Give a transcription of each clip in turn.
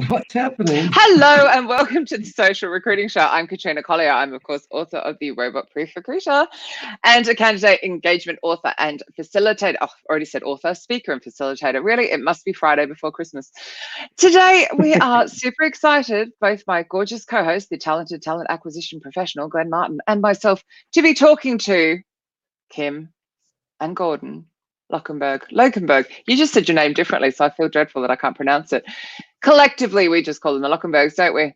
What's happening? Hello and welcome to the Social Recruiting Show. I'm Katrina Collier. I'm, of course, author of the Robot Proof Recruiter and a candidate engagement author and facilitator. Oh, I already said author, speaker and facilitator. Really, it must be Friday before Christmas. Today, we are super excited, both my gorgeous co-host, the talented talent acquisition professional, Glenn Martin, and myself, to be talking to Kim and Gordon Lokenberg. You just said your name differently, so I feel dreadful that I can't pronounce it. Collectively, we just call them the Lokenbergs, don't we?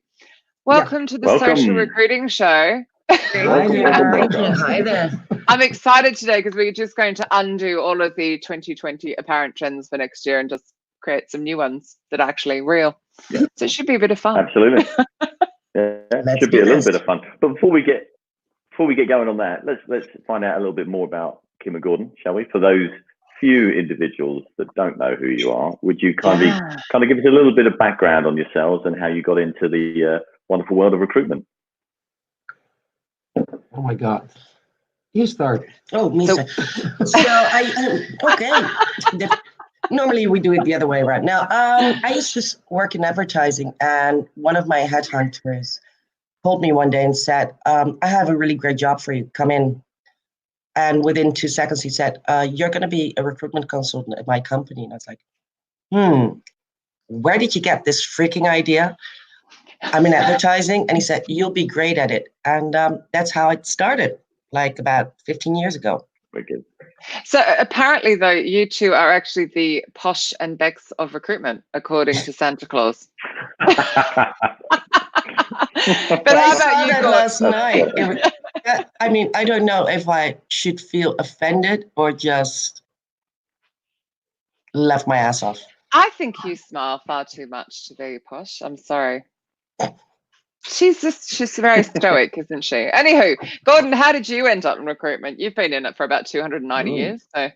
Welcome to the Social Recruiting Show. Hi there. I'm excited today because we're just going to undo all of the 2020 apparent trends for next year and just create some new ones that are actually real. Yeah. So it should be a bit of fun. Absolutely. It should be a little bit of fun. But before we get going on that, let's find out a little bit more about Kim and Gordon, shall we? For those few individuals that don't know who you are, would you kindly give us a little bit of background on yourselves and how you got into the wonderful world of recruitment? Oh my God. You start. Oh, me. So normally we do it the other way around. Now, I used to work in advertising, and one of my headhunters called me one day and said, I have a really great job for you. Come in. And within 2 seconds, he said, you're going to be a recruitment consultant at my company. And I was like, where did you get this freaking idea? I'm in advertising. And he said, you'll be great at it. And that's how it started, like about 15 years ago. Very good. So apparently, though, you two are actually the posh and Becks of recruitment, according to Santa Claus. But how about you, last night? I mean, I don't know if I should feel offended or just left my ass off. I think you smile far too much to be posh. I'm sorry. She's very stoic, isn't she? Anywho, Gordon, how did you end up in recruitment? You've been in it for about 290 years. So.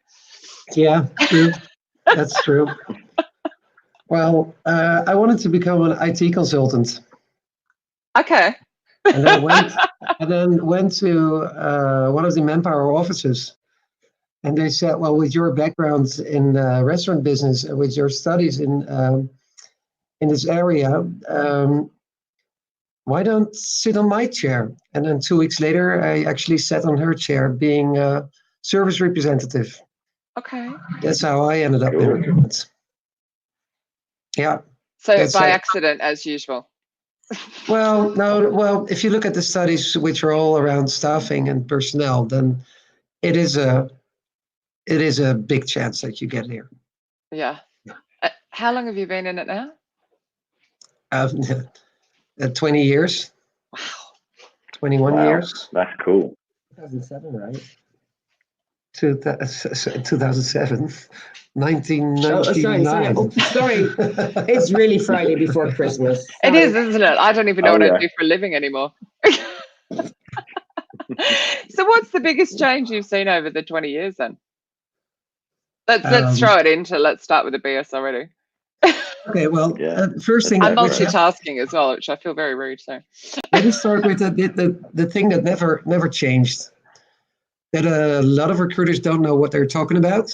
Yeah, true. That's true. Well, I wanted to become an IT consultant. Okay. And then went to one of the Manpower offices, and they said, "Well, with your background in restaurant business and with your studies in this area, why don't sit on my chair?" And then 2 weeks later, I actually sat on her chair, being a service representative. Okay. That's how I ended up in recruitment. Yeah. So by accident, as usual. Well, no. Well, if you look at the studies, which are all around staffing and personnel, then it is a big chance that you get here. Yeah. How long have you been in it now? 20 years. Wow. 21 years. That's cool. 2007, right? 2007. 1999. Sorry. It's really Friday before Christmas. It is, isn't it? I don't even know what I do for a living anymore. So what's the biggest change you've seen over the 20 years then? Let's throw it into, let's start with the BS already. Okay, well, first thing... I'm multitasking as well, which I feel very rude. So let me start with the thing that never changed. That a lot of recruiters don't know what they're talking about.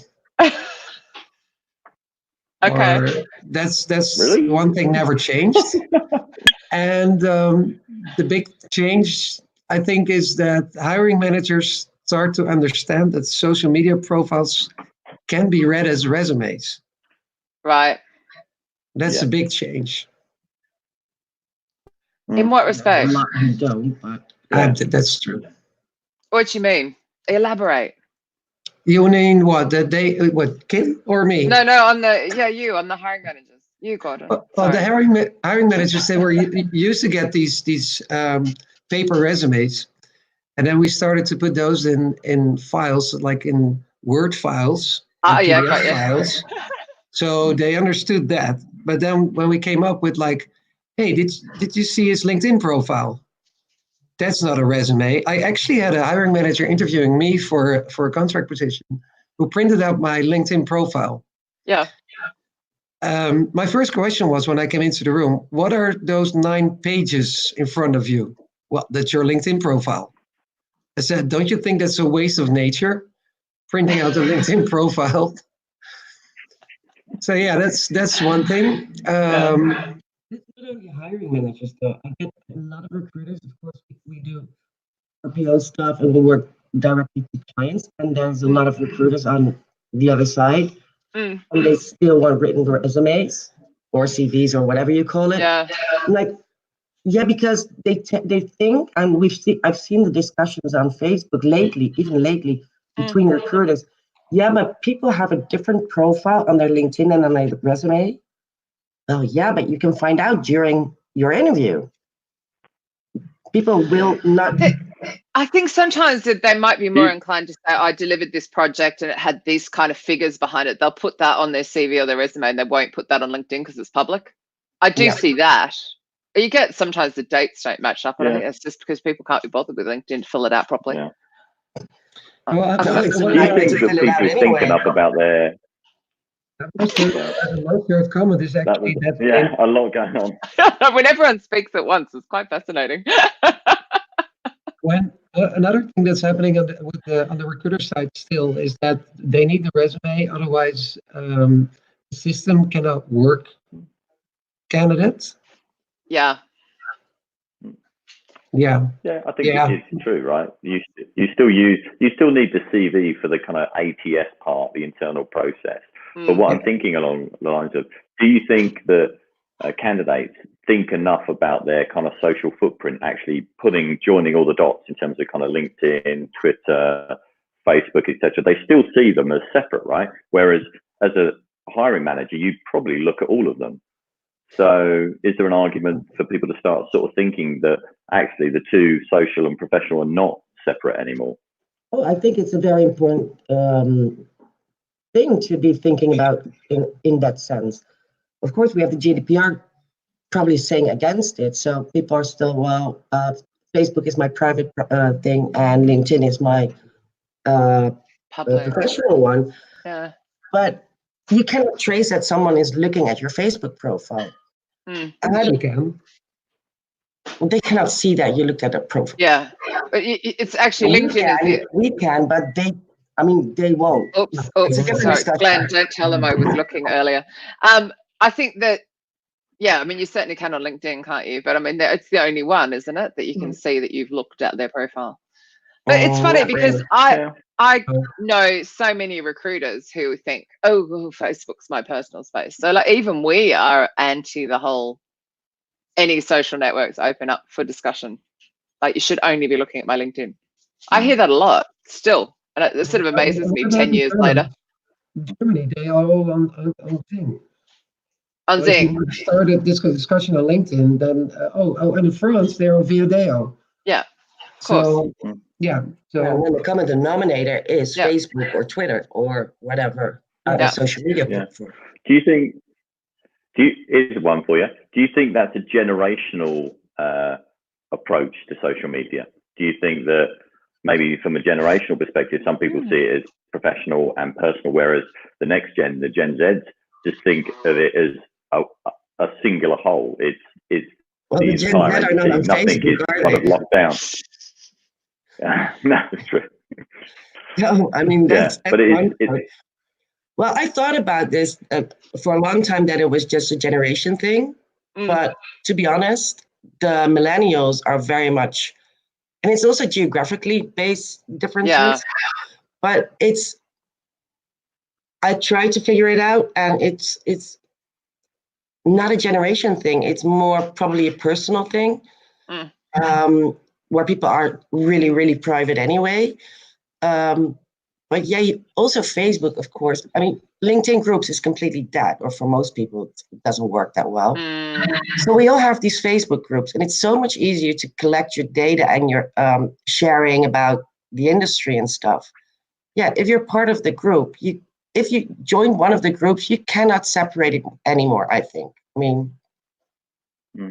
Okay. Or that's really? One thing never changed. And the big change, I think, is that hiring managers start to understand that social media profiles can be read as resumes. Right. That's a big change. In what respect? I don't, but that's true. What do you mean? Elaborate. You mean what? What, Kim or me? No, on the hiring managers. You, Gordon. The hiring managers, they were used to get these paper resumes, and then we started to put those in files, like in Word files, files. So they understood that. But then when we came up with like, hey, did you see his LinkedIn profile? That's not a resume. I actually had a hiring manager interviewing me for a contract position who printed out my LinkedIn profile. Yeah. My first question was, when I came into the room, what are those 9 pages in front of you? Well, that's your LinkedIn profile. I said, don't you think that's a waste of nature, printing out a LinkedIn profile? So yeah, that's one thing. It's not only hiring managers though. I get a lot of recruiters. Of course, we do RPO stuff and we work directly to clients. And there's a lot of recruiters on the other side, and they still want written resumes or CVs or whatever you call it. Yeah. Like, yeah, because they think, and I've seen the discussions on Facebook lately, even lately, between recruiters. Yeah, but people have a different profile on their LinkedIn and on their resume. Oh, yeah, but you can find out during your interview. People will not. I think sometimes that they might be more inclined to say, I delivered this project and it had these kind of figures behind it. They'll put that on their CV or their resume and they won't put that on LinkedIn because it's public. I do see that. You get sometimes the dates don't match up. And I think it's just because people can't be bothered with LinkedIn to fill it out properly. Yeah. Well, Do you think that people think enough about their... The most share of comment is actually that a lot going on. When everyone speaks at once, it's quite fascinating. when another thing that's happening on the recruiter side still is that they need the resume, otherwise the system cannot work candidates. Yeah. Yeah, I think it's true, right? You still need the CV for the kind of ATS part, the internal process. But what I'm thinking along the lines of, do you think that candidates think enough about their kind of social footprint, actually joining all the dots in terms of kind of LinkedIn, Twitter, Facebook, etc.? They still see them as separate, right? Whereas as a hiring manager, you probably look at all of them. So is there an argument for people to start sort of thinking that actually the two, social and professional, are not separate anymore? Oh, I think it's a very important thing to be thinking about in that sense. Of course, we have the GDPR probably saying against it. So people are still, Facebook is my private thing and LinkedIn is my professional one. Yeah. But you cannot trace that someone is looking at your Facebook profile. You can. They cannot see that you looked at a profile. Yeah, but it's actually LinkedIn. We can, but they won't. Oops, sorry, Glenn, don't tell them I was looking earlier. I think that, you certainly can on LinkedIn, can't you? But it's the only one, isn't it, that you can see that you've looked at their profile. But it's funny because I know so many recruiters who think, oh, Facebook's my personal space. So even we are anti the whole, any social networks open up for discussion. You should only be looking at my LinkedIn. I hear that a lot still. And it sort of amazes me 10 years later. Germany, they are all on Zing. On Zing. If you started this discussion on LinkedIn, then, and in France, they're on Viadeo. Yeah, of course. So, when the common denominator is Facebook or Twitter or whatever other social media platform. Here's one for you. Do you think that's a generational approach to social media? Do you think that maybe from a generational perspective, some people see it as professional and personal, whereas the next gen, the Gen Zs, just think of it as a singular whole? It's the entire entity. Nothing is kind of locked down. No, it's true. No, that's but well, I thought about this for a long time, that it was just a generation thing. But to be honest, the millennials are very much, and it's also geographically based differences. Yeah. But I tried to figure it out, and it's not a generation thing. It's more probably a personal thing, where people are really, really private anyway. But also Facebook, of course. LinkedIn groups is completely dead, or for most people, it doesn't work that well. So we all have these Facebook groups, and it's so much easier to collect your data and your sharing about the industry and stuff. Yeah, if you're part of the group, if you join one of the groups, you cannot separate it anymore, I think.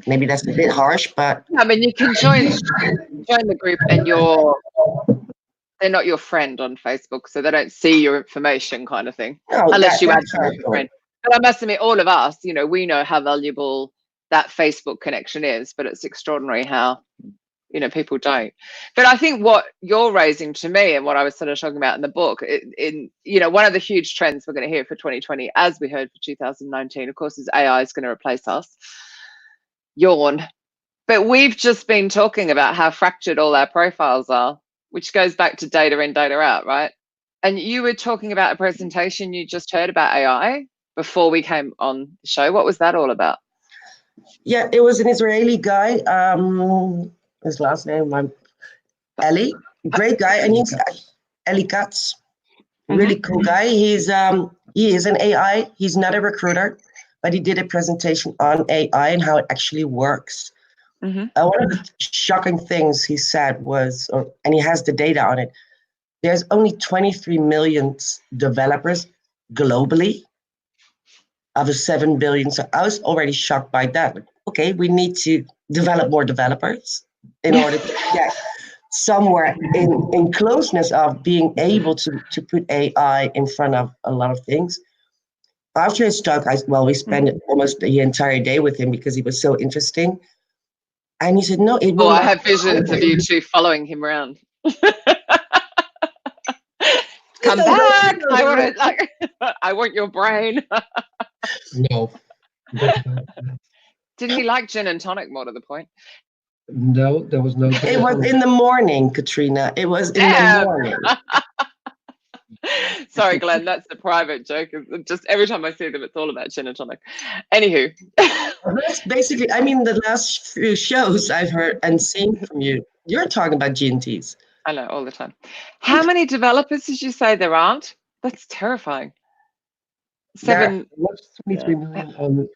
Maybe that's a bit harsh, but... you can join the group and they're not your friend on Facebook, so they don't see your information, kind of thing, unless you add them as a friend. But I must admit, all of us, we know how valuable that Facebook connection is, but it's extraordinary how, people don't. But I think what you're raising to me, and what I was sort of talking about in the book, one of the huge trends we're going to hear for 2020, as we heard for 2019, of course, is AI is going to replace us. Yawn. But we've just been talking about how fractured all our profiles are, which goes back to data in, data out, right? And you were talking about a presentation you just heard about AI before we came on the show. What was that all about? Yeah, it was an Israeli guy. His last name, Eli. Great guy, and he's Eli Katz. Really cool guy. He is an AI. He's not a recruiter, but he did a presentation on AI and how it actually works. One of the shocking things he said was, and he has the data on it, there's only 23 million developers globally out of 7 billion. So I was already shocked by that. Like, okay, we need to develop more developers in order to get somewhere in closeness of being able to put AI in front of a lot of things. After his talk, we spent almost the entire day with him because he was so interesting. And he said, no, it will I have visions of you two following him around. Come back. I want your brain. No. Did he like gin and tonic more to the point? No, there was no. It was in the morning, Katrina. It was in the morning. Sorry, Glenn, that's a private joke. Just every time I see them, it's all about gin and tonic. Anywho. That's basically, I mean, the last few shows I've heard and seen from you, you're talking about G&Ts. I know, all the time. How many developers did you say there aren't? That's terrifying. 7. What's 23 million on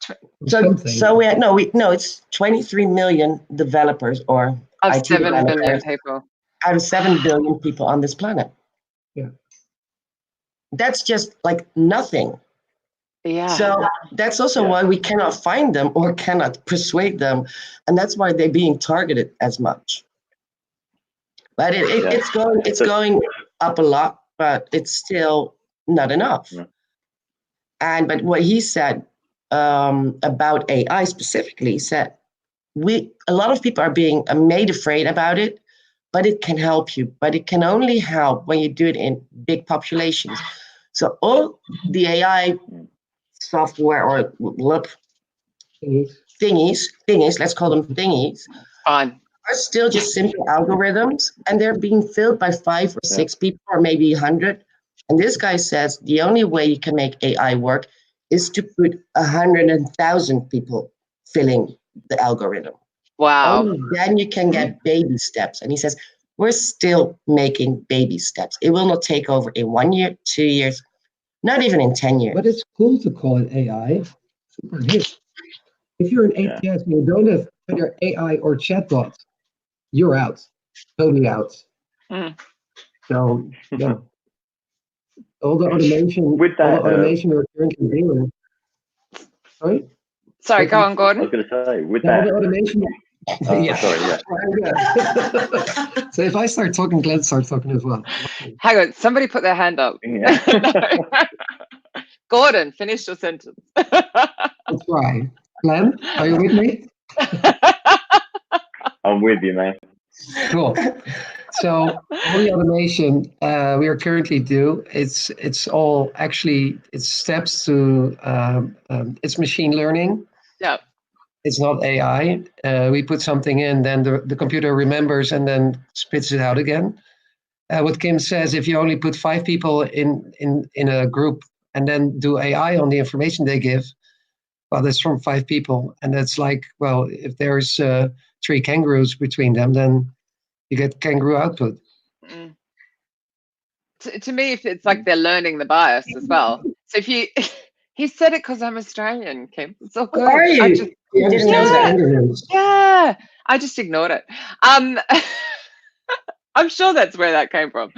it's 23 million developers or of IT 7 billion developers people. out of 7 billion people on this planet. Yeah. That's just like nothing. Yeah. So that's also why we cannot find them or cannot persuade them. And that's why they're being targeted as much. But it's going up a lot, but it's still not enough. Yeah. But what he said about AI specifically, he said a lot of people are being made afraid about it, but it can help you. But it can only help when you do it in big populations. So all the AI software or thingies, let's call them thingies, Fine. are still just simple algorithms, and they're being filled by 5 or 6 people or maybe 100. And this guy says the only way you can make AI work is to put 100,000 people filling the algorithm. Wow. Only then you can get baby steps. And he says, we're still making baby steps. It will not take over in 1 year, 2 years, not even in 10 years. But it's cool to call it AI. Super hip. If you're an ATS and you don't have either AI or chatbot, you're out. Totally out. So, yeah. All the automation, with that, automation we're currently doing. Sorry, go on, Gordon. I was going to say, with that. All the automation. Sorry. So if I start talking, Glenn starts talking as well. Hang on, somebody put their hand up. Yeah. Gordon, finish your sentence. I'll try. Glenn, are you with me? I'm with you, man. Cool. So all the automation we are currently do, it's all actually, it's steps to, it's machine learning. Yeah. It's not AI. We put something in, then the computer remembers and then spits it out again. What Kim says, if you only put 5 people in a group and then do AI on the information they give, well, that's from 5 people. And that's like, well, if there's 3 kangaroos between them, then you get kangaroo output. To me, if it's like they're learning the bias as well. So if you, he said it because I'm Australian, Kim. It's all good. Are you? I just, You didn't know that. yeah, I just ignored it. I'm sure that's where that came from.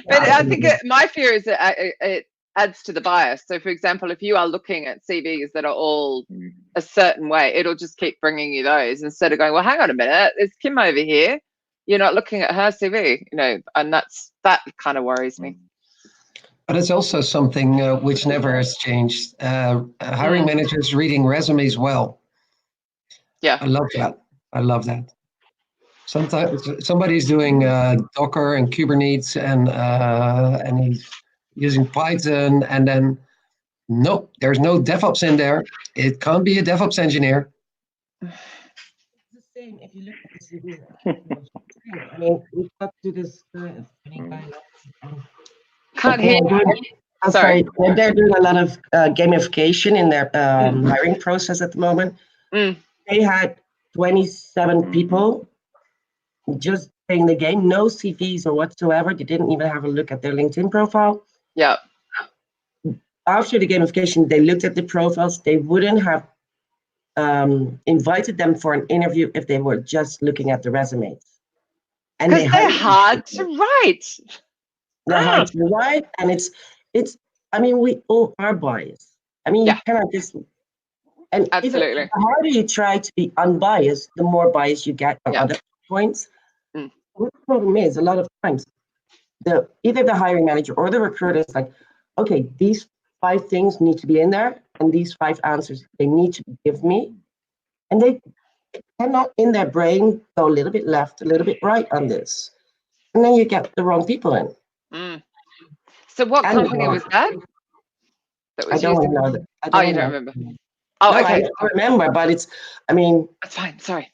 But I think my fear is that it adds to the bias. So, for example, if you are looking at CVs that are all a certain way, it'll just keep bringing you those instead of going, well, hang on a minute, there's Kim over here. You're not looking at her CV, and that kind of worries me. But it's also something which never has changed. Hiring managers reading resumes well. Yeah. I love that. Sometimes somebody's doing Docker and Kubernetes and he's using Python, and then nope, there's no DevOps in there. It can't be a DevOps engineer. same if you look at the CV. I mean, we've got to this. Can't hear you. I'm sorry. They're doing a lot of gamification in their hiring process at the moment. They had 27 people just playing the game, no CVs or whatsoever. They didn't even have a look at their LinkedIn profile. Yeah. After the gamification, they looked at the profiles. They wouldn't have invited them for an interview if they were just looking at the resumes. And because they're hard to write. They're hard to write, and it's. I mean, we all are biased. I mean, you cannot just. And absolutely, the harder you try to be unbiased, the more bias you get on other points. What the problem is, a lot of times, either the hiring manager or the recruiter is like, okay, these 5 things need to be in there, and these 5 answers they need to give me, and they cannot in their brain go a little bit left, a little bit right on this, and then you get the wrong people in. So what company was that? I don't know that. Oh, you don't remember? Oh, no, okay. I remember, but it's. I mean, that's fine. Sorry.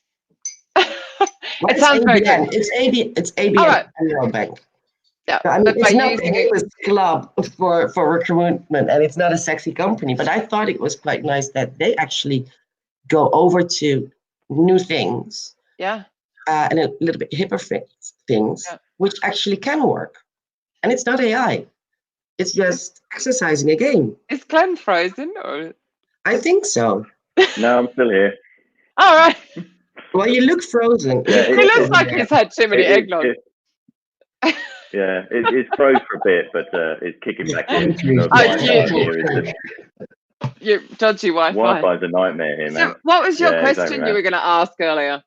It sounds ABN. very good. It's ABN and Bank. Yeah, I mean, it's not the newest club for recruitment, and it's not a sexy company. But I thought it was quite nice that they actually go over to new things. Yeah. And a little bit hipper things, which actually can work. And it's not AI. It's just exercising a game. Is Glenn frozen? Or? I think so. No, I'm still here. All right. Well, you look frozen. Yeah, he looks like he's had too many eggnog. It's froze for a bit, but it's kicking back in. You dodgy Wi-Fi. Wi-Fi's a nightmare here, man. So what was your question you were going to ask earlier?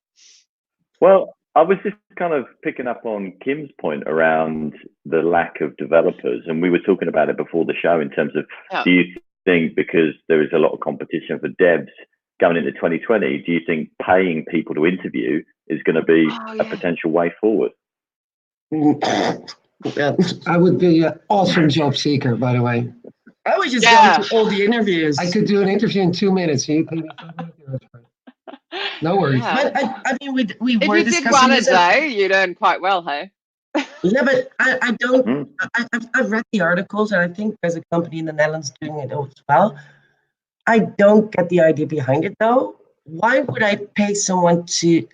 Well, I was just kind of picking up on Kim's point around the lack of developers, and we were talking about it before the show in terms of, do you think because there is a lot of competition for devs going into 2020, do you think paying people to interview is going to be a potential way forward? I would be an awesome job seeker, by the way. I would just go to all the interviews. I could do an interview in 2 minutes. You pay me no worries. But I mean, we if were you discussing did one a day, you'd earn quite well, hey? Yeah, but I don't. I've read the articles, and I think there's a company in the Netherlands doing it as well. I don't get the idea behind it, though. Why would I pay someone to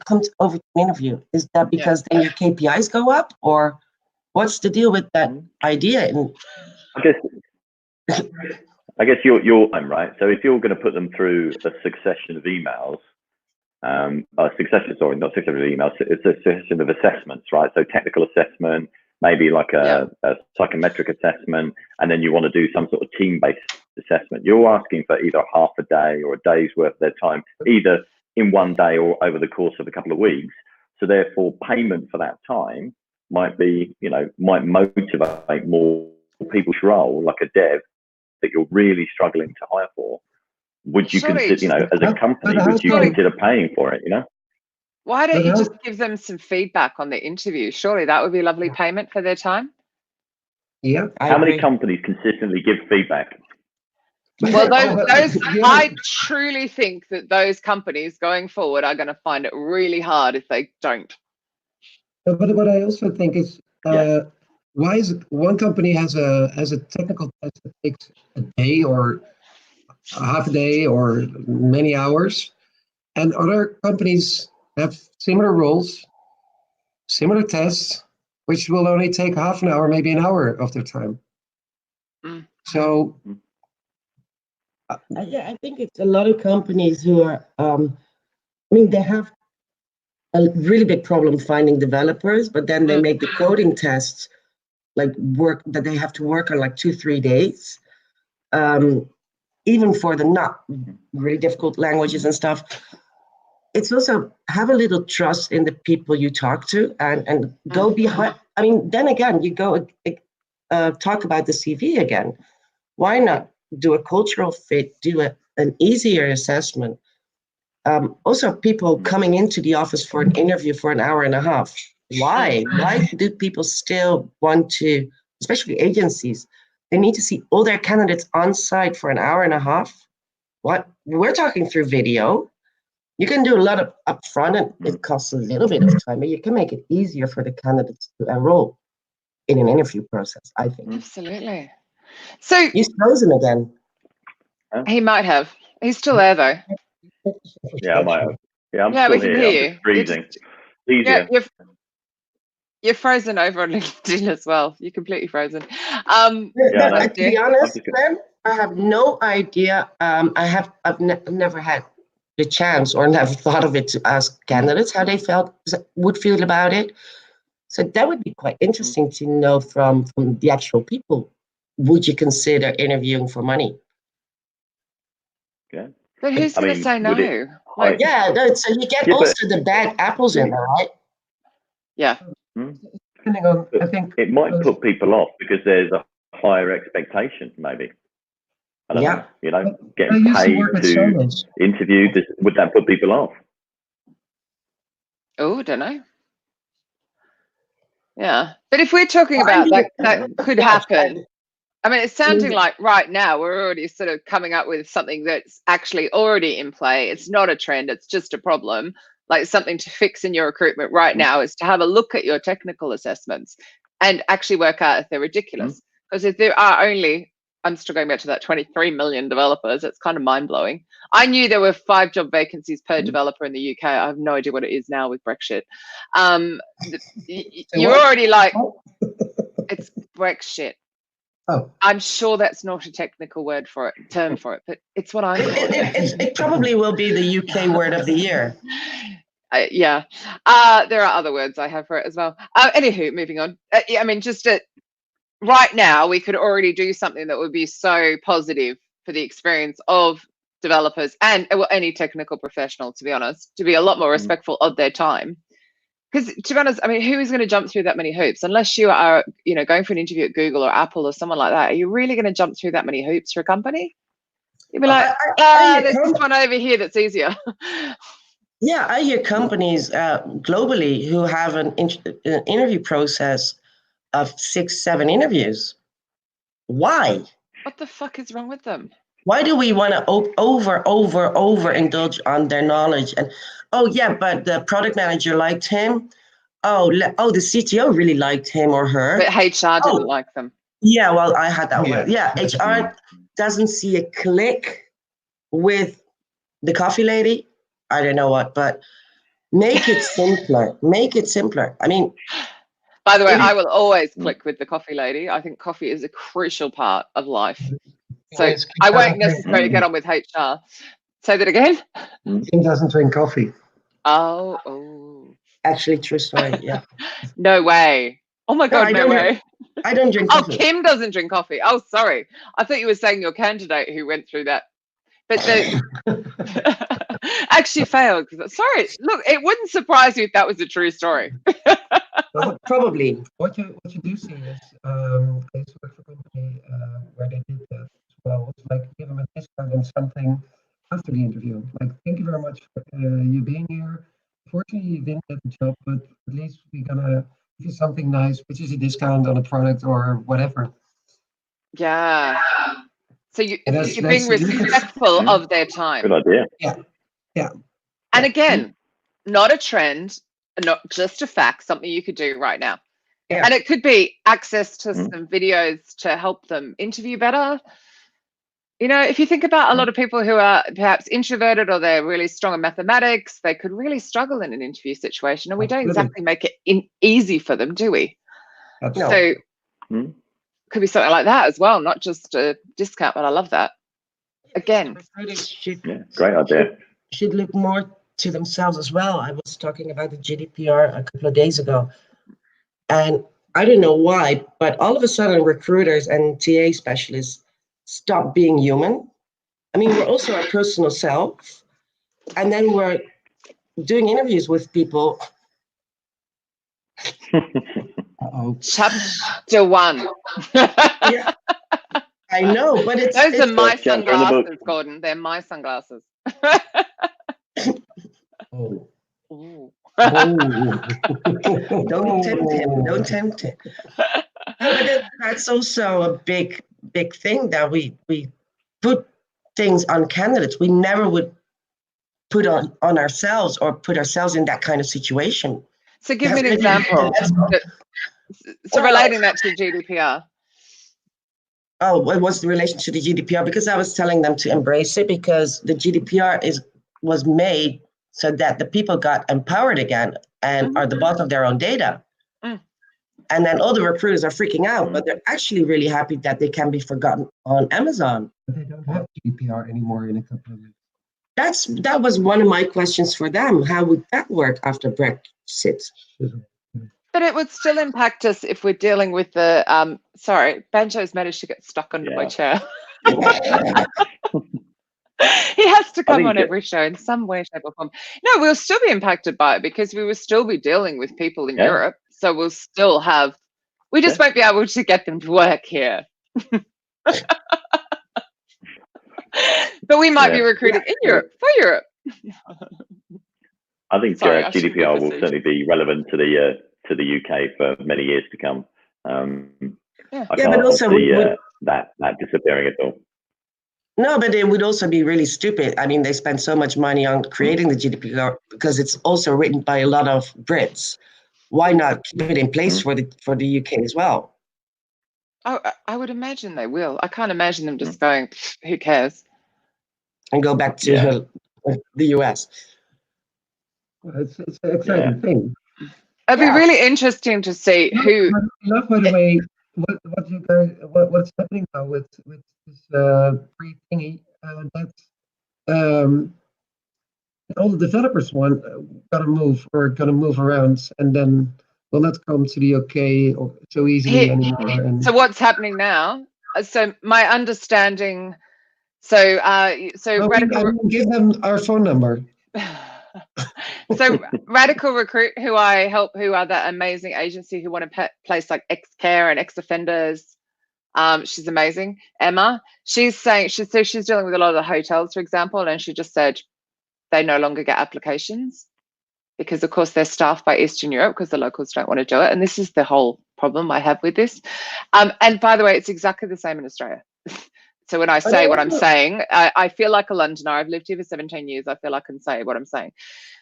come over to an interview? Is that because then your KPIs go up, or what's the deal with that idea? And I guess you're right. So if you're going to put them through a succession of emails, not succession of emails, it's a succession of assessments, right? So technical assessment, maybe like a psychometric assessment, and then you want to do some sort of team-based assessment. You're asking for either half a day or a day's worth of their time, either in one day or over the course of a couple of weeks. So therefore, payment for that time might be, might motivate more people to role, like a dev that you're really struggling to hire for. Would you consider, as a company, would you consider paying for it, Why don't you just give them some feedback on the interview? Surely that would be lovely payment for their time. Yeah. How many companies consistently give feedback? Well, those I truly think that those companies going forward are going to find it really hard if they don't. But what I also think is, why is it one company has a technical test that takes a day or a half a day or many hours, and other companies have similar roles, similar tests, which will only take half an hour, maybe an hour of their time. So, I think it's a lot of companies who are. They have a really big problem finding developers, but then they make the coding tests work that they have to work on 2-3 days. Even for the not really difficult languages and stuff. It's also have a little trust in the people you talk to and go behind. Then again, you go talk about the CV again. Why not do a cultural fit, do an easier assessment? Also, people coming into the office for an interview for an hour and a half. Why? Why do people still want to, especially agencies, they need to see all their candidates on site for an hour and a half? What? We're talking through video. You can do a lot of upfront, and it costs a little bit of time, but you can make it easier for the candidates to enroll in an interview process, I think. Absolutely. So He's frozen again. he might have. He's still there though. Yeah, I might have. Yeah, I'm Yeah, still we can here. hear I'm you. just freezing. Yeah, Easier. you're frozen over on LinkedIn as well. You're completely frozen. Yeah, To be honest, Ben, I have no idea. I've never had the chance or never thought of it to ask candidates how they would feel about it. So that would be quite interesting to know from the actual people. Would you consider interviewing for money? Yeah. But who's going to say no? So you get also the bad apples in there, right? Yeah. Depending on, I think it might put people off because there's a higher expectation, maybe. I don't know. You know, getting paid to interview, would that put people off? Oh, don't know. Yeah, but if we're talking about that could happen. I mean, it's sounding like right now we're already sort of coming up with something that's actually already in play. It's not a trend, it's just a problem. Like something to fix in your recruitment right now is to have a look at your technical assessments and actually work out if they're ridiculous. Because if there are only, I'm still going back to that 23 million developers, it's kind of mind-blowing. I knew there were 5 job vacancies per developer in the UK. I have no idea what it is now with Brexit. You're already like, it's Brexit. Oh. I'm sure that's not a technical term for it, but it's what I'm calling it. It probably will be the UK word of the year. Yeah. There are other words I have for it as well. Anywho, moving on. I mean, just right now, we could already do something that would be so positive for the experience of developers and any technical professional, to be honest, to be a lot more respectful of their time. Because to be honest, I mean, who is going to jump through that many hoops? Unless you are, going for an interview at Google or Apple or someone like that, are you really going to jump through that many hoops for a company? You'd be like, there's this one over here that's easier. Yeah, I hear companies globally who have an interview process of 6, 7 interviews. Why? What the fuck is wrong with them? Why do we want to over indulge on their knowledge? And but the product manager liked him. The CTO really liked him or her. But HR didn't like them. Yeah, well, I had that one. Yeah, HR doesn't see a click with the coffee lady. I don't know what, but make it simpler. Make it simpler. I mean, by the way, I will always click with the coffee lady. I think coffee is a crucial part of life. So I won't necessarily get on with HR. Say that again. Kim doesn't drink coffee. Oh. Actually, true story. Yeah. No way. Oh my God, no way. I don't drink coffee. Oh, Kim doesn't drink coffee. Oh, sorry. I thought you were saying your candidate who went through that. But actually failed. Sorry. Look, it wouldn't surprise you if that was a true story. Well, probably. What you do see is I used to work for a company where they did that as well. It's like give them a discount on something after the interview. Like, thank you very much for you being here. Unfortunately, you didn't get the job, but at least we're gonna give you something nice, which is a discount on a product or whatever. Yeah. So you're being respectful of their time. Good idea. Yeah. And again, not a trend, not just a fact, something you could do right now. Yeah. And it could be access to some videos to help them interview better. If you think about a lot of people who are perhaps introverted or they're really strong in mathematics, they could really struggle in an interview situation, and we don't exactly make it easy for them, do we? Absolutely. So could be something like that as well, not just a discount, but I love that. Again. Great idea. Should look more to themselves as well. I was talking about the GDPR a couple of days ago, and I don't know why, but all of a sudden recruiters and TA specialists stop being human. I mean, we're also our personal self, and then we're doing interviews with people. Chapter 1. Yeah, I know, but those are my sunglasses, Gordon. They're my sunglasses. Oh. Ooh. Don't tempt him. Don't tempt him. But that's also a big thing that we put things on candidates. We never would put on ourselves or put ourselves in that kind of situation. So give me an example. So relating that to GDPR. Oh, what was the relation to the GDPR? Because I was telling them to embrace it, because the GDPR was made so that the people got empowered again and are the boss of their own data. And then all the recruiters are freaking out, but they're actually really happy that they can be forgotten on Amazon. They don't have GDPR anymore in a couple of weeks. That was one of my questions for them. How would that work after Brexit? But it would still impact us if we're dealing with the, sorry, Banjo's managed to get stuck under my chair. He has to come on every show in some way, shape or form. No, we'll still be impacted by it because we will still be dealing with people in Europe. So we'll still have, we just won't be able to get them to work here. But we might be recruiting in Europe, for Europe. I think GDPR will certainly be relevant to the UK for many years to come. I can't see that disappearing at all. No, but it would also be really stupid. I mean, they spend so much money on creating the GDPR because it's also written by a lot of Brits. Why not keep it in place for the UK as well? Oh, I would imagine they will. I can't imagine them just going, who cares? And go back to the US. Well, it's an exciting thing. It'd be really interesting to see who. I love, by the way, what's happening now with this free thingy. That's all the developers gotta move around, and then will not come to the UK so easily anymore. So what's happening now? So my understanding. So Radical. Give them our phone number. So Radical Recruit, who I help, who are that amazing agency who want to place like ex-care and ex-offenders. She's amazing, Emma. She's saying she's dealing with a lot of the hotels, for example, and she just said they no longer get applications because, of course, they're staffed by Eastern Europe because the locals don't want to do it. And this is the whole problem I have with this. And by the way, it's exactly the same in Australia. So when I say what I'm saying, I feel like a Londoner. I've lived here for 17 years. I feel I can say what I'm saying.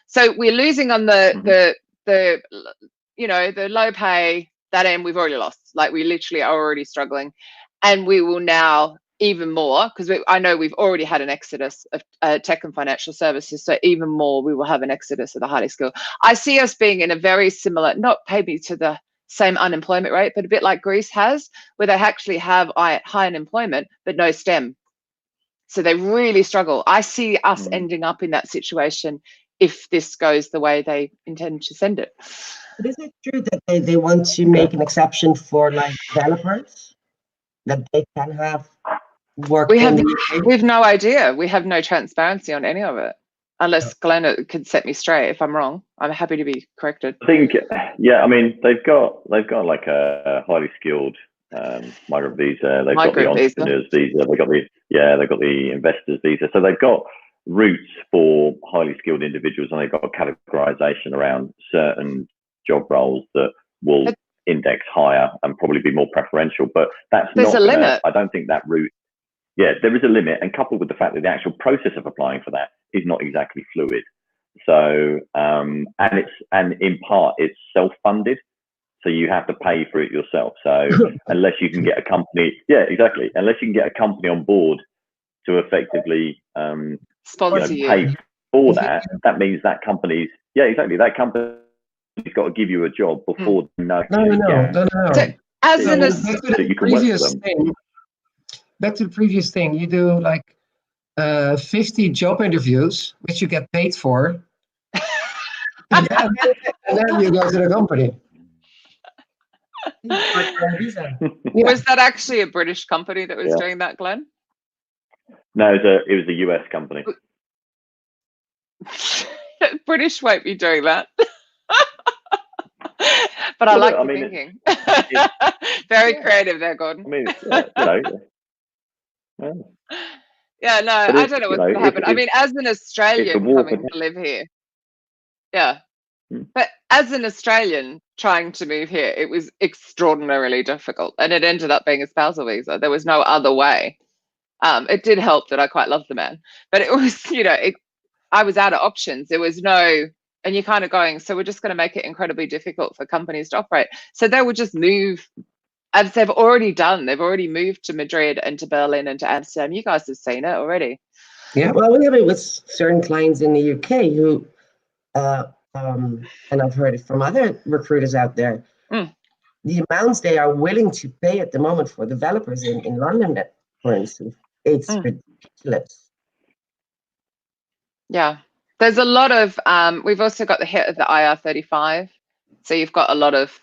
So we're losing on the low pay, that end we've already lost. Like we literally are already struggling. And we will now even more, because I know we've already had an exodus of tech and financial services. So even more, we will have an exodus of the highly skilled. I see us being in a very similar, not maybe to the same unemployment rate, but a bit like Greece has, where they actually have high unemployment, but no STEM. So they really struggle. I see us ending up in that situation if this goes the way they intend to send it. But is it true that they want to make an exception for like developers, that they can have work? We have no idea. We have no transparency on any of it. Unless Glenn could set me straight if I'm wrong. I'm happy to be corrected. I think, I mean, they've got like a highly skilled migrant visa. They've got the entrepreneurs visa. They've got the investors visa. So they've got routes for highly skilled individuals, and they've got categorization around certain job roles that will index higher and probably be more preferential. But there's a limit. I don't think that route. Yeah, there is a limit, and coupled with the fact that the actual process of applying for that is not exactly fluid. So, and in part it's self-funded, so you have to pay for it yourself. So unless you can get a company, unless you can get a company on board to effectively sponsor you, pay for that, that means that company's that company's got to give you a job before No. So, as an you can work for them. Back to the previous thing, you do like 50 job interviews, which you get paid for, and then you go to the company. Was that actually a British company that was doing that, Glenn? No, it was a US company. British won't be doing that. But I like the thinking. Very creative there, Gordon. I mean, I don't know what's going to happen. I mean, as an Australian coming to live here, but as an Australian trying to move here, it was extraordinarily difficult, and it ended up being a spousal visa. There was no other way. It did help that I quite loved the man, but it was, I was out of options. There was no, and you're kind of going, so we're just going to make it incredibly difficult for companies to operate. So they would just move, as they've already done. They've already moved to Madrid and to Berlin and to Amsterdam. You guys have seen it already. Yeah. Well, we have it with certain clients in the UK who, and I've heard it from other recruiters out there, the amounts they are willing to pay at the moment for developers in London, for instance, it's ridiculous. Yeah. There's a lot of, we've also got the hit of the IR35. So you've got a lot of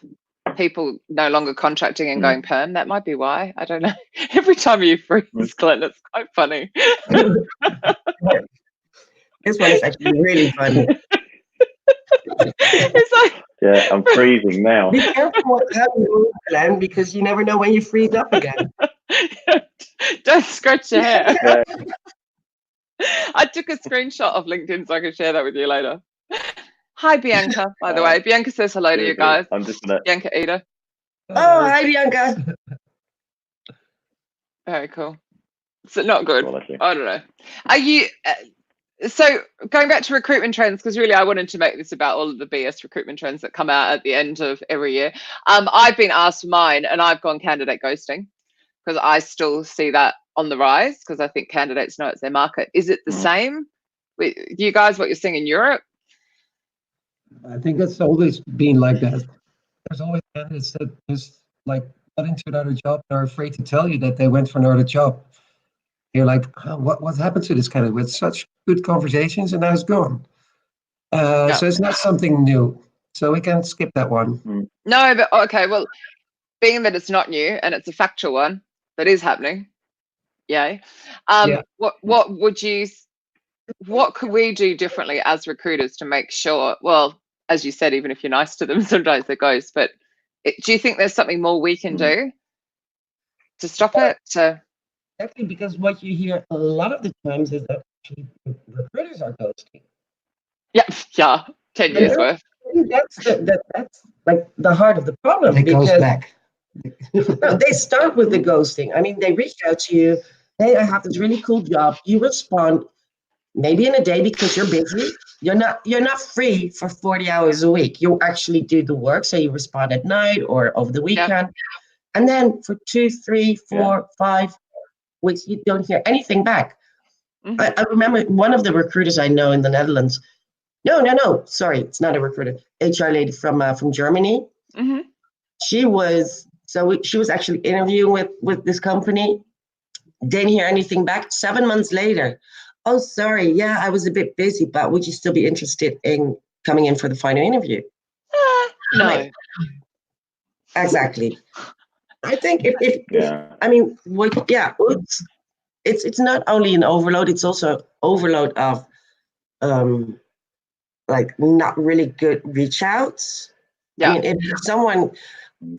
people no longer contracting and going perm. That might be why. I don't know. Every time you freeze, Glenn, it's quite funny. This one is actually really funny. It's like, yeah, I'm freezing now. Be careful how you move, Glenn, because you never know when you freeze up again. don't scratch your hair. Yeah. I took a screenshot of LinkedIn so I can share that with you later. Hi, Bianca, by the way. Bianca says hello to you guys. I'm just gonna... Bianca Eder. Oh, hi, Bianca. Very cool. So not good. Well, I don't know. Are you... so going back to recruitment trends, because really I wanted to make this about all of the BS recruitment trends that come out at the end of every year. I've been asked mine and I've gone candidate ghosting because I still see that on the rise because I think candidates know it's their market. Is it the same with you guys, what you're seeing in Europe? I think it's always been like that. There's always candidates that just like got into another job and are afraid to tell you that they went for another job. You're like, oh, what happened to this candidate with such good conversations and now it's gone. So it's not something new. So we can skip that one. No, but okay, well, being that it's not new and it's a factual one that is happening, yay. What could we do differently as recruiters to make sure, well, as you said, even if you're nice to them, sometimes it goes, but do you think there's something more we can do to stop it? Exactly, because what you hear a lot of the times is that actually recruiters are ghosting. Yeah, 10 years worth. That's like the heart of the problem. It goes back. No, they start with the ghosting. I mean, they reach out to you. Hey, I have this really cool job. You respond maybe in a day because you're busy. You're not free for 40 hours a week. You actually do the work. So you respond at night or over the weekend. Yeah. And then for 2, 3, 4, 5 weeks, you don't hear anything back. I remember one of the recruiters I know in the Netherlands. No. Sorry, it's not a recruiter. HR lady from Germany. She was actually interviewing with this company. Didn't hear anything back. 7 months later. Oh, sorry. Yeah, I was a bit busy, but would you still be interested in coming in for the final interview? No. Exactly. I think it's not only an overload, it's also overload of like not really good reach outs. Yeah. I mean,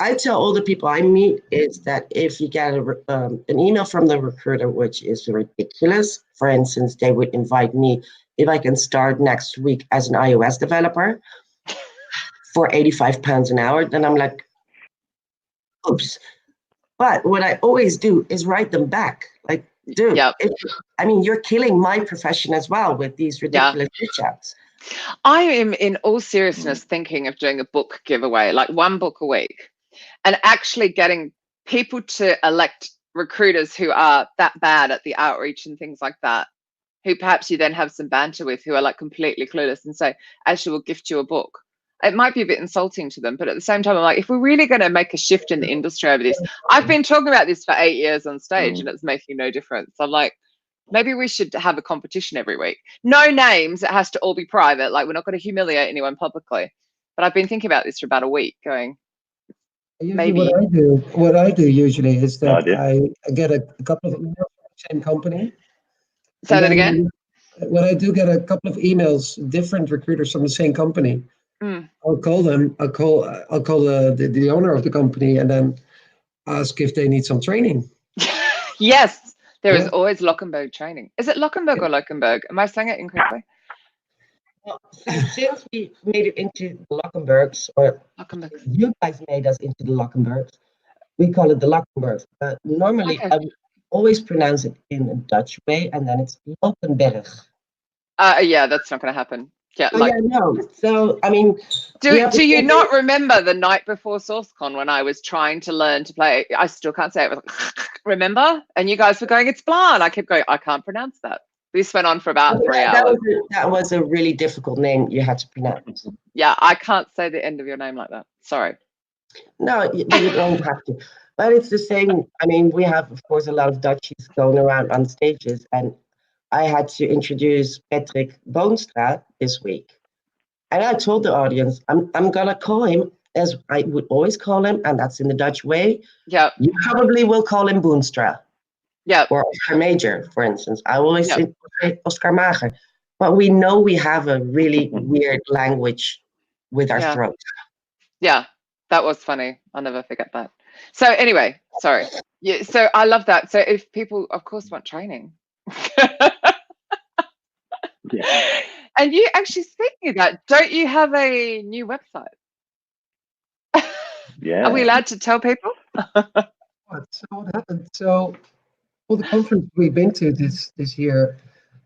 I tell all the people I meet is that if you get an email from the recruiter, which is ridiculous, for instance, they would invite me if I can start next week as an iOS developer for £85 an hour, then I'm like, oops. But what I always do is write them back. Like, dude, you're killing my profession as well with these ridiculous reach outs. I am in all seriousness thinking of doing a book giveaway, like 1 book a week, and actually getting people to elect recruiters who are that bad at the outreach and things like that, who perhaps you then have some banter with, who are like completely clueless, and say, actually, we'll gift you a book. It might be a bit insulting to them, but at the same time, I'm like, if we're really going to make a shift in the industry over this, I've been talking about this for 8 years on stage and it's making no difference. I'm like, maybe we should have a competition every week. No names, it has to all be private. Like, we're not going to humiliate anyone publicly. But I've been thinking about this for about a week, going, maybe. What I do usually is that I get a couple of emails from the same company. Say that again? When I do get a couple of emails, different recruiters from the same company, I'll call them. I'll call the owner of the company and then ask if they need some training. Yes, there is always Lokenberg training. Is it Lokenberg or Lokenberg? Am I saying it incorrectly? Well, since we made it into the Lokenbergs, or you guys made us into the Lokenbergs, we call it the Lokenbergs. Normally, I would always pronounce it in a Dutch way, and then it's Lokenberg. Yeah, that's not going to happen. Yeah, Oh, yeah, no. So, I mean, do you not remember the night before SourceCon when I was trying to learn to play? I still can't say it. Remember? And you guys were going, it's blah. And I kept going, I can't pronounce that. This went on for about 3 hours. That was a really difficult name you had to pronounce. Yeah, I can't say the end of your name like that. Sorry. No, you don't have to. But it's the same. I mean, we have, of course, a lot of Dutchies going around on stages. And I had to introduce Patrick Boonstra this week. And I told the audience, I'm going to call him as I would always call him, and that's in the Dutch way. Yeah. You probably will call him Boonstra. Yeah. Or Oscar Major, for instance. I always say Oscar Mager. But we know we have a really weird language with our throats. Yeah, that was funny. I'll never forget that. So anyway, sorry. Yeah, so I love that. So if people, of course, want training. Yeah. And you actually, speaking of that, don't you have a new website? Yeah. Are we allowed to tell people? So what happened? So all the conferences we've been to this year,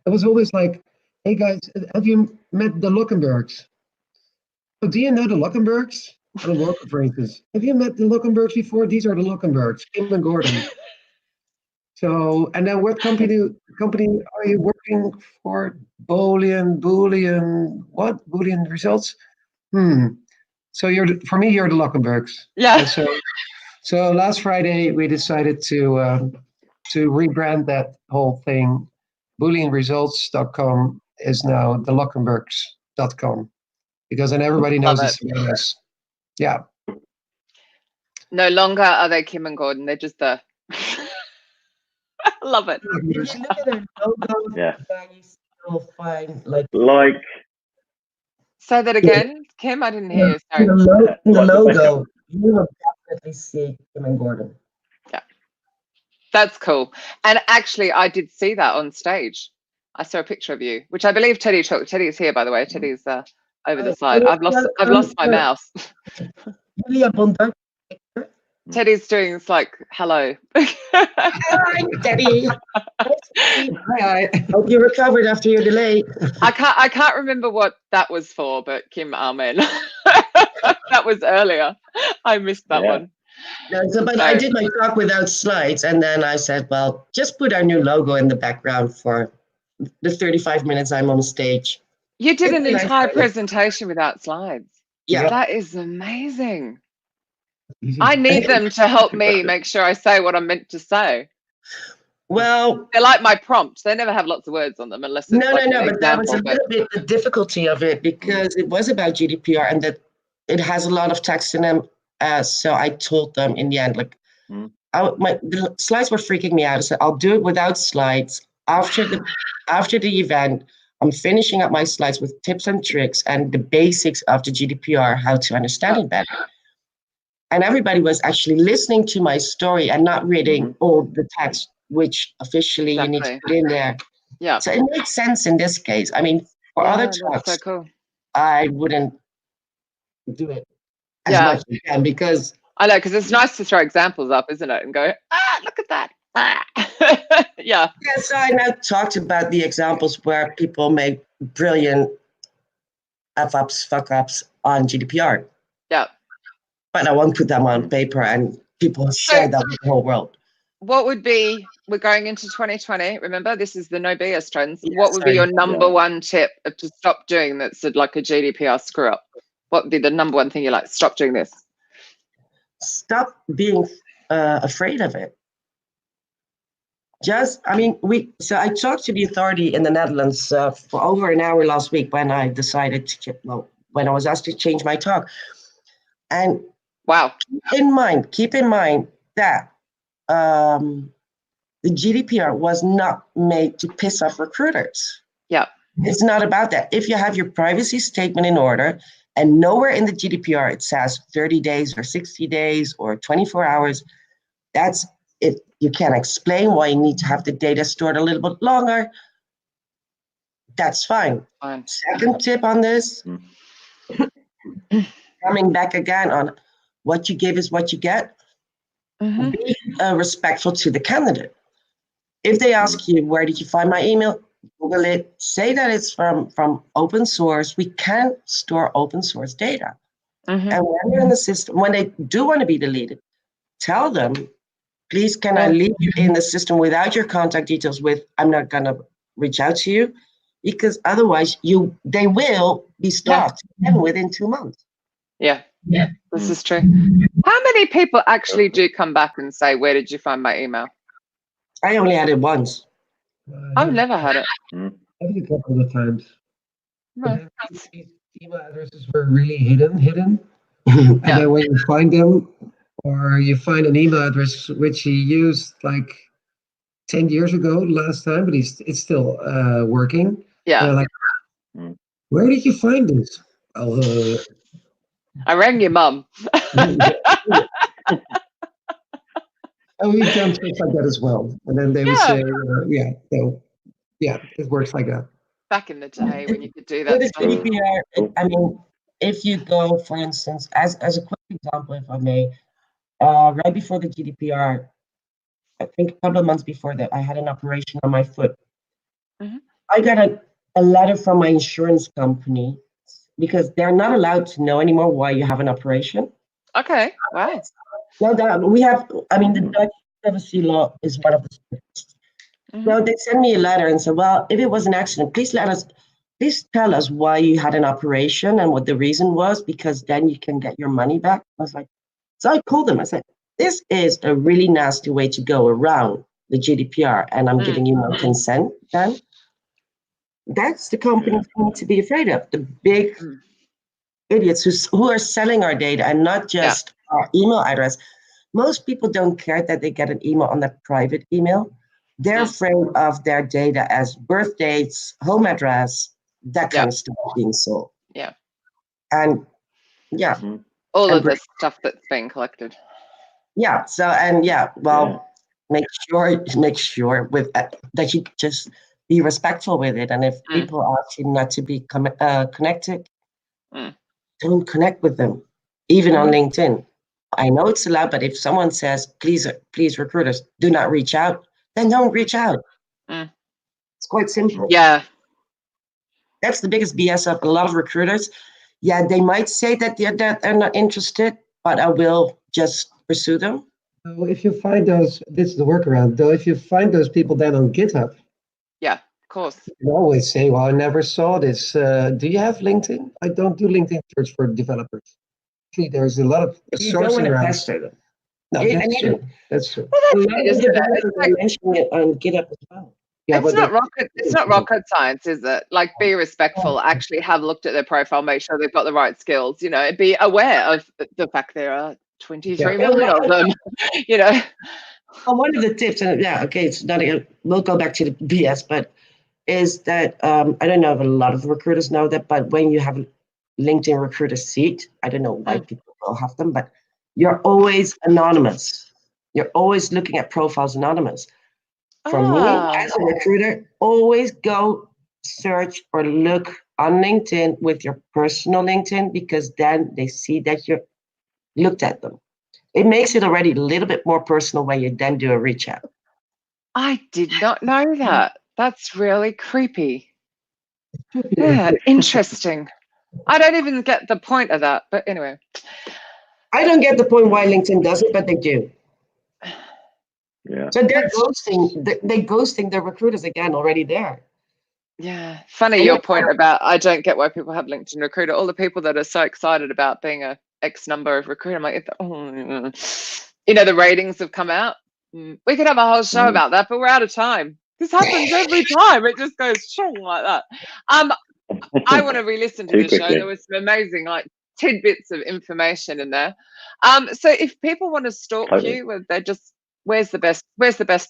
it was always like, hey guys, have you met the Lokenbergs? Oh, do you know the Lokenbergs? On work conferences. Have you met the Lokenbergs before? These are the Lokenbergs, Kim and Gordon. So, and then what company are you working for? Boolean results? So for me, you're the Lokenbergs. Yeah. And so last Friday we decided to rebrand that whole thing. BooleanResults.com is now the Lokenbergs.com because then everybody knows it's about us. Yeah. No longer are they Kim and Gordon. They're just the. Love it. If you look at their logo, you still find like. Say that again, Kim. I didn't hear you. Sorry. In the logo, you will definitely see Kim and Gordon. Yeah, that's cool. And actually, I did see that on stage. I saw a picture of you, which I believe Teddy took. Teddy's here, by the way. Teddy's over the side. I've lost my mouse. Teddy's doing it's like hello. Hi, Teddy. Hi. Hope you recovered after your delay. I can't remember what that was for, but Kim, amen. That was earlier. I missed that one. No, but I did my talk without slides, and then I said, well, just put our new logo in the background for the 35 minutes I'm on stage. You did an entire presentation without slides. Yeah. That is amazing. I need them to help me make sure I say what I'm meant to say. Well, they're like my prompts. They never have lots of words on them unless it's no, but that was a little bit the difficulty of it because it was about GDPR and that it has a lot of text in them. So I told them in the end, like, the slides were freaking me out. I said, I'll do it without slides. After the event, I'm finishing up my slides with tips and tricks and the basics of the GDPR, how to understand it better. And everybody was actually listening to my story and not reading all the text, which officially you need to put in there. Yeah. So it makes sense in this case. I mean, for other talks, so cool. I wouldn't do it as much as you can because I know, because it's nice to throw examples up, isn't it? And go, look at that. Yeah. Yeah, so I now talked about the examples where people make brilliant F-ups, fuck-ups on GDPR. Yeah. But I won't put them on paper and people share that with the whole world. What would be, we're going into 2020, remember, this is the no BS trends. What would be your number one tip to stop doing that's like a GDPR screw up? What would be the number one thing you're like, stop doing this? Stop being afraid of it. So I talked to the authority in the Netherlands for over an hour last week when I decided to, when I was asked to change my talk. And wow, keep in mind that the GDPR was not made to piss off recruiters. Yeah. It's not about that. If you have your privacy statement in order and nowhere in the GDPR it says 30 days or 60 days or 24 hours, that's it. You can explain why you need to have the data stored a little bit longer. That's fine. Second tip on this, coming back again on what you give is what you get. Be respectful to the candidate. If they ask you, where did you find my email? Google it, say that it's from open source. We can't store open source data. Mhm. And when they're in the system, when they do want to be deleted, tell them, please, can I leave you in the system without your contact details with, I'm not going to reach out to you, because otherwise they will be stopped within 2 months. Yeah, this is true. How many people actually do come back and say, where did you find my email? I only had it once. I've never had it. I think a couple of times. No. These email addresses were really hidden. And then when you find them, or you find an email address which he used like 10 years ago last time, but it's still working. Yeah. They're like, where did you find this? I rang your mum. And we've done things like that as well. And then they would say, it works like that. Back in the day when you could do With that the stuff. GDPR, I mean, if you go, for instance, as a quick example, if I may, right before the GDPR, I think a couple of months before that, I had an operation on my foot. I got a letter from my insurance company because they're not allowed to know anymore why you have an operation. Okay, wow. No, we have, I mean, the Dutch privacy law is one of the strictest. So they sent me a letter and said, well, if it was an accident, please tell us why you had an operation and what the reason was, because then you can get your money back. I was like, so I called them. I said, this is a really nasty way to go around the GDPR, and I'm giving you my consent then. That's the companies we need to be afraid of, the big idiots who are selling our data and not just our email address. Most people don't care that they get an email on their private email. They're afraid of their data as birth dates, home address, that kind of stuff being sold. Yeah. And all of the stuff that's being collected. Yeah. So, and make sure with that you just be respectful with it. And if people ask you not to be connected, don't connect with them, even on LinkedIn. I know it's allowed, but if someone says, please, recruiters, do not reach out, then don't reach out. It's quite simple. Yeah. That's the biggest BS of a lot of recruiters. Yeah, they might say that they're not interested, but I will just pursue them. So if you find those, this is the workaround, though, if you find those people then on GitHub. Yeah, of course. You always say, well, I never saw this. Do you have LinkedIn? I don't do LinkedIn search for developers. Actually, there's a lot of sourcing around. No, that's true. Well, I'm mentioning it on GitHub as well. Yeah, it's not rocket science, is it? Like, be respectful, actually have looked at their profile, make sure they've got the right skills, be aware of the fact there are 23 million of them, Well, one of the tips, and it's not, we'll go back to the BS, but is that, I don't know if a lot of recruiters know that, but when you have a LinkedIn recruiter seat, I don't know why people will have them, but you're always anonymous. You're always looking at profiles anonymous. For me, as a recruiter, always go search or look on LinkedIn with your personal LinkedIn, because then they see that you looked at them. It makes it already a little bit more personal when you then do a reach out. I did not know that. That's really creepy. Yeah, interesting. I don't even get the point of that, but anyway. I don't get the point why LinkedIn does it, but they do. Yeah. So they're ghosting the recruiters again already there. Yeah. Funny your point about, I don't get why people have LinkedIn Recruiter. All the people that are so excited about being a X number of recruiter, I'm like, the ratings have come out. We could have a whole show about that, but we're out of time. This happens every time. It just goes like that. I want to re-listen to this show. There was some amazing tidbits of information in there. So if people want to stalk you, they're just, where's the best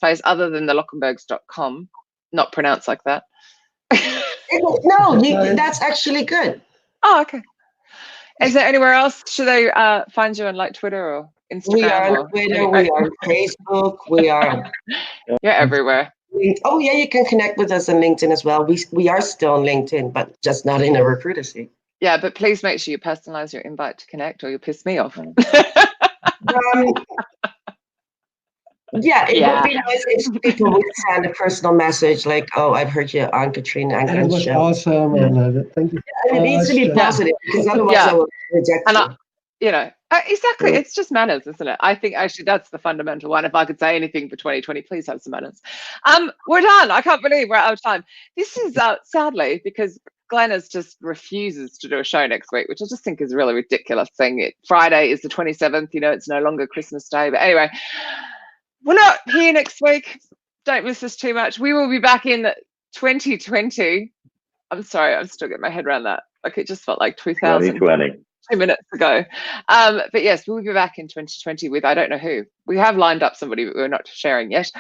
place other than the Lokenbergs.com? Not pronounced like that. No, that's actually good. Oh, okay. Is there anywhere else? Should they find you on Twitter or Instagram? We are on Twitter, we are on Facebook, we are. You're everywhere. Oh yeah, you can connect with us on LinkedIn as well. We are still on LinkedIn, but just not in a recruiter seat. Yeah, but please make sure you personalize your invite to connect, or you'll piss me off. Yeah, it would be nice if people would send a personal message like, "Oh, I've heard you on Katrina and And it Ken's was show." awesome. And thank you. And it needs to be positive because otherwise I will reject And you. you know, exactly. It's just manners, isn't it? I think actually that's the fundamental one. If I could say anything for 2020, please have some manners. We're done. I can't believe we're out of time. This is sadly because Glenys just refuses to do a show next week, which I just think is a really ridiculous thing. Friday is the 27th. You know, it's no longer Christmas Day. But anyway, we're not here next week. Don't miss us too much. We will be back in 2020. I'm sorry, I'm still getting my head around that. Like it just felt like 2020. 2 minutes ago. But yes, we'll be back in 2020 with I don't know who. We have lined up somebody, but we're not sharing yet.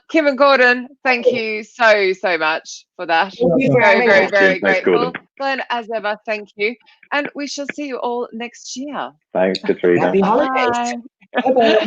Kim and Gordon, thank you so much for that. Very grateful. Glenn, as ever, thank you. And we shall see you all next year. Thanks, Katrina. Happy holidays. Bye.